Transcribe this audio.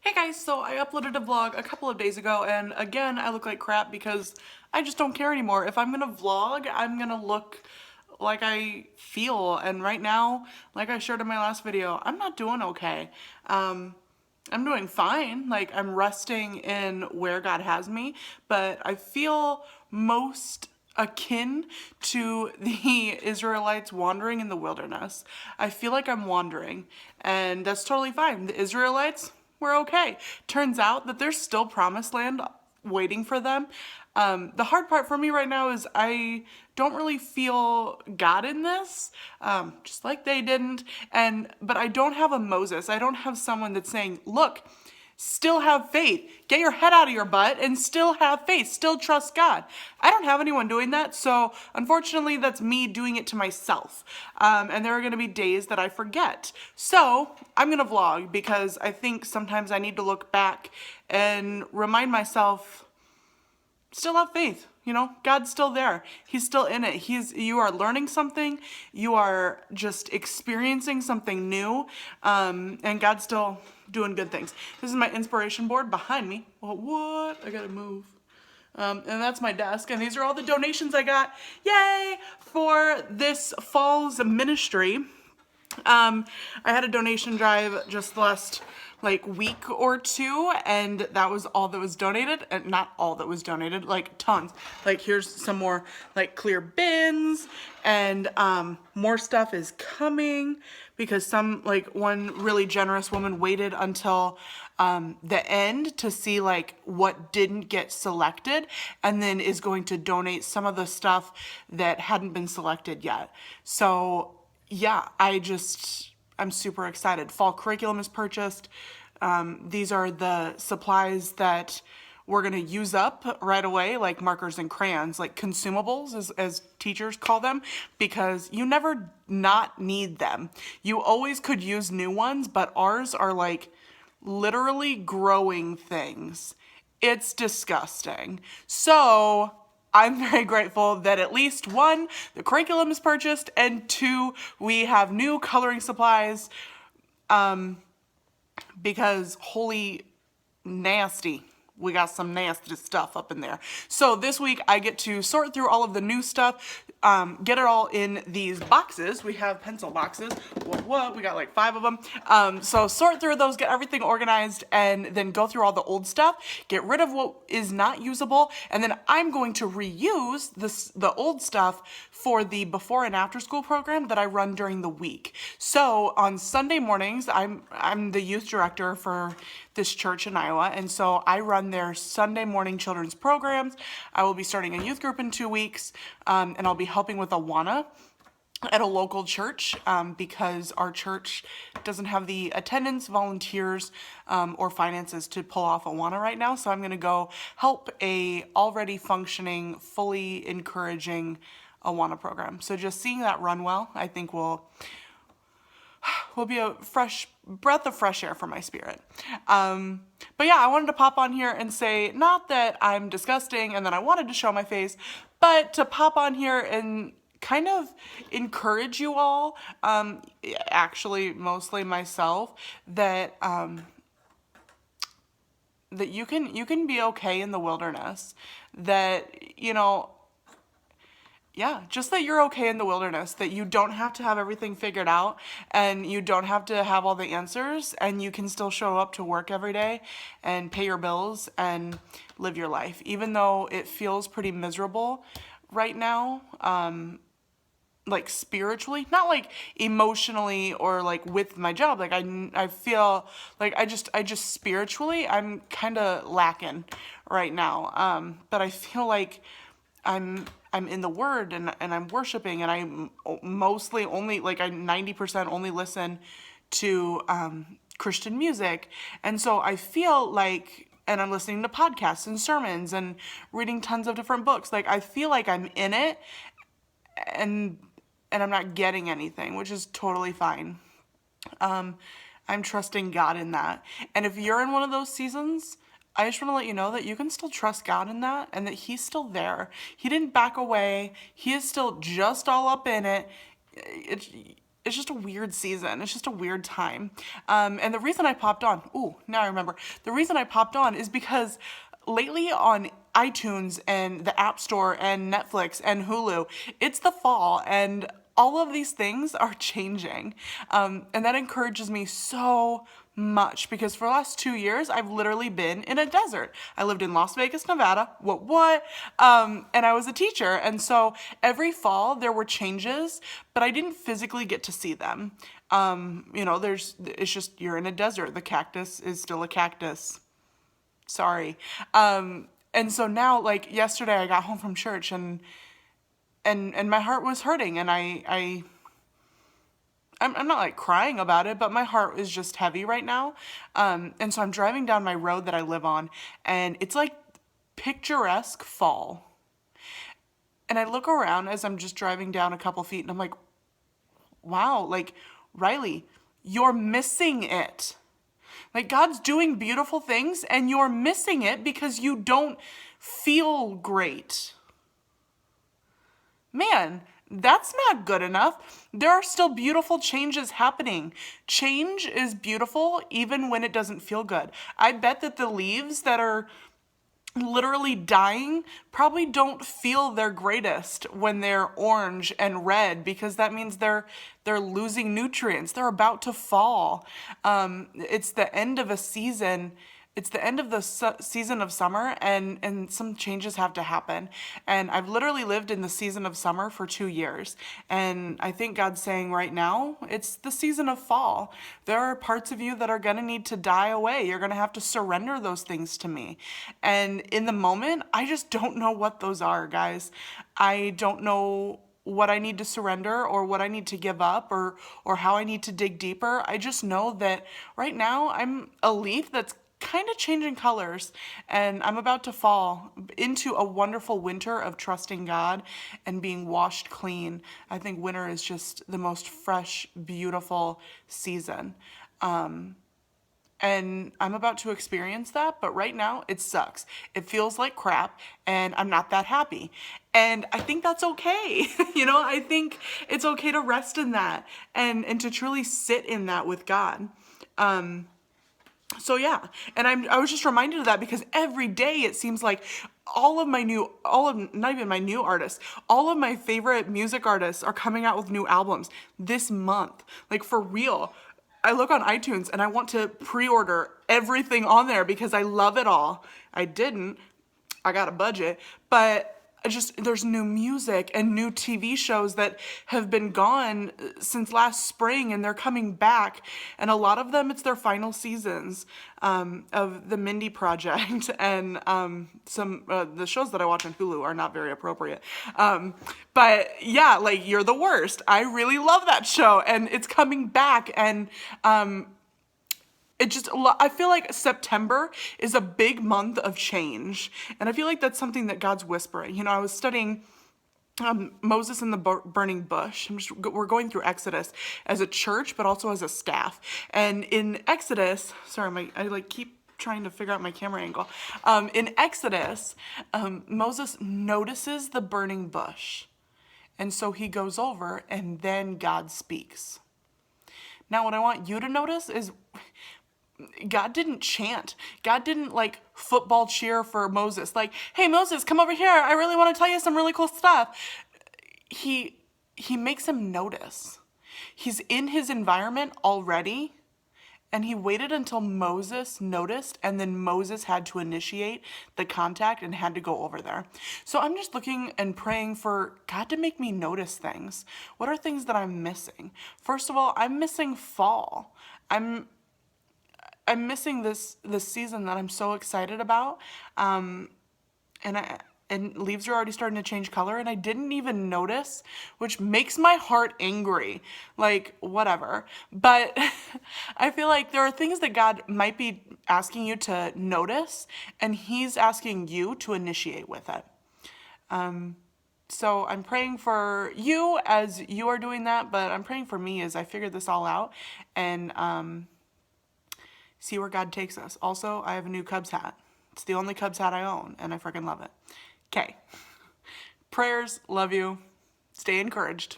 Hey guys, so I uploaded a vlog a couple of days ago and again I look like crap because I just don't care anymore. If I'm gonna vlog, I'm gonna look like I feel, and right now, like I shared in my last video, I'm not doing okay. I'm doing fine, like I'm resting in where God has me, but I feel most akin to the Israelites wandering in the wilderness. I feel like I'm wandering, and that's totally fine. The Israelites, we're okay. Turns out that there's still promised land waiting for them. The hard part for me right now is I don't really feel God in this, just like they didn't. But I don't have a Moses. I don't have someone that's saying, look, still have faith. Get your head out of your butt and still have faith. Still trust God. I don't have anyone doing that, so unfortunately that's me doing it to myself. And there are going to be days that I forget. So I'm going to vlog because I think sometimes I need to look back and remind myself, still have faith. You know, God's still there. He's still in it. You are learning something. You are just experiencing something new. And God's still doing good things. This is my inspiration board behind me. Well, what? I gotta move. And that's my desk. And these are all the donations I got. Yay! For this fall's ministry. I had a donation drive just the last week or two, and that was all that was donated. And not all that was donated, like tons. Like here's some more clear bins, and more stuff is coming because one really generous woman waited until the end to see what didn't get selected, and then is going to donate some of the stuff that hadn't been selected yet. So yeah, I'm super excited. Fall curriculum is purchased. These are the supplies that we're gonna use up right away, like markers and crayons, like consumables as teachers call them, because you never not need them. You always could use new ones, but ours are literally growing things. It's disgusting. So I'm very grateful that at least one, the curriculum is purchased, and two, we have new coloring supplies, because holy nasty, we got some nasty stuff up in there. So this week I get to sort through all of the new stuff, get it all in these boxes. We have pencil boxes. What? We got like 5 of them. So sort through those, get everything organized, and then go through all the old stuff, get rid of what is not usable, and then I'm going to reuse the old stuff for the before and after school program that I run during the week. So on Sunday mornings, I'm the youth director for this church in Iowa, and so I run their Sunday morning children's programs. I will be starting a youth group in 2 weeks, and I'll be helping with Awana at a local church, because our church doesn't have the attendance, volunteers, or finances to pull off Awana right now. So I'm going to go help a already functioning, fully encouraging Awana program. So just seeing that run well, I think will be a fresh breath of fresh air for my spirit. But yeah, I wanted to pop on here and say, not that I'm disgusting and that I wanted to show my face, but to pop on here and kind of encourage you all, actually mostly myself, that that you can be okay in the wilderness. That, yeah, just that you're okay in the wilderness, that you don't have to have everything figured out, and you don't have to have all the answers, and you can still show up to work every day and pay your bills and live your life, even though it feels pretty miserable right now, spiritually, not emotionally or with my job. I feel I just spiritually, I'm kind of lacking right now. But I feel like I'm in the Word, and I'm worshiping, and I mostly only I 90% only listen to Christian music, and so I feel and I'm listening to podcasts and sermons and reading tons of different books. I feel like I'm in it, and I'm not getting anything, which is totally fine. I'm trusting God in that. And if you're in one of those seasons, I just want to let you know that you can still trust God in that, and that He's still there. He didn't back away. He is still just all up in it. it's just a weird season. It's just a weird time. And the reason I popped on, now I remember. The reason I popped on is because lately on iTunes and the App Store and Netflix and Hulu, it's the fall and all of these things are changing. And that encourages me so much because for the last 2 years, I've literally been in a desert. I lived in Las Vegas, Nevada. What? And I was a teacher. And so every fall there were changes, but I didn't physically get to see them. It's just, you're in a desert. The cactus is still a cactus. Sorry. And so now, like yesterday I got home from church and my heart was hurting and I'm not like crying about it, but my heart is just heavy right now. And so I'm driving down my road that I live on and it's like picturesque fall. And I look around as I'm just driving down a couple feet and I'm like, wow, like Riley, you're missing it. Like God's doing beautiful things and you're missing it because you don't feel great. Man, that's not good enough. There are still beautiful changes happening. Change is beautiful even when it doesn't feel good. I bet that the leaves that are literally dying probably don't feel their greatest when they're orange and red because that means they're losing nutrients. They're about to fall. It's the end of a season. It's the end of the season of summer and some changes have to happen. And I've literally lived in the season of summer for 2 years. And I think God's saying right now, it's the season of fall. There are parts of you that are going to need to die away. You're going to have to surrender those things to me. And in the moment, I just don't know what those are, guys. I don't know what I need to surrender or what I need to give up or how I need to dig deeper. I just know that right now I'm a leaf that's kind of changing colors and I'm about to fall into a wonderful winter of trusting God and being washed clean. I think winter is just the most fresh, beautiful season. And I'm about to experience that, but right now it sucks. It feels like crap and I'm not that happy. And I think that's okay. I think it's okay to rest in that and to truly sit in that with God. So yeah, and I was just reminded of that because every day it seems like not even my new artists, all of my favorite music artists are coming out with new albums this month. Like for real. I look on iTunes and I want to pre-order everything on there because I love it all. I didn't. I got a budget, but there's new music and new TV shows that have been gone since last spring and they're coming back. And a lot of them, it's their final seasons of the Mindy Project and the shows that I watch on Hulu are not very appropriate. But yeah, like You're the Worst. I really love that show and it's coming back and I feel like September is a big month of change. And I feel like that's something that God's whispering. I was studying Moses and the burning bush. We're going through Exodus as a church, but also as a staff. And in Exodus, sorry, I keep trying to figure out my camera angle. In Exodus, Moses notices the burning bush. And so he goes over and then God speaks. Now, what I want you to notice is God didn't chant. God didn't football cheer for Moses. Like, hey, Moses, come over here. I really want to tell you some really cool stuff. He makes him notice. He's in his environment already. And he waited until Moses noticed. And then Moses had to initiate the contact and had to go over there. So I'm just looking and praying for God to make me notice things. What are things that I'm missing? First of all, I'm missing fall. I'm missing this season that I'm so excited about, and leaves are already starting to change color, and I didn't even notice, which makes my heart angry. Like, whatever. But I feel like there are things that God might be asking you to notice, and He's asking you to initiate with it. So I'm praying for you as you are doing that, but I'm praying for me as I figure this all out, and see where God takes us. Also, I have a new Cubs hat. It's the only Cubs hat I own, and I freaking love it. Okay. Prayers. Love you. Stay encouraged.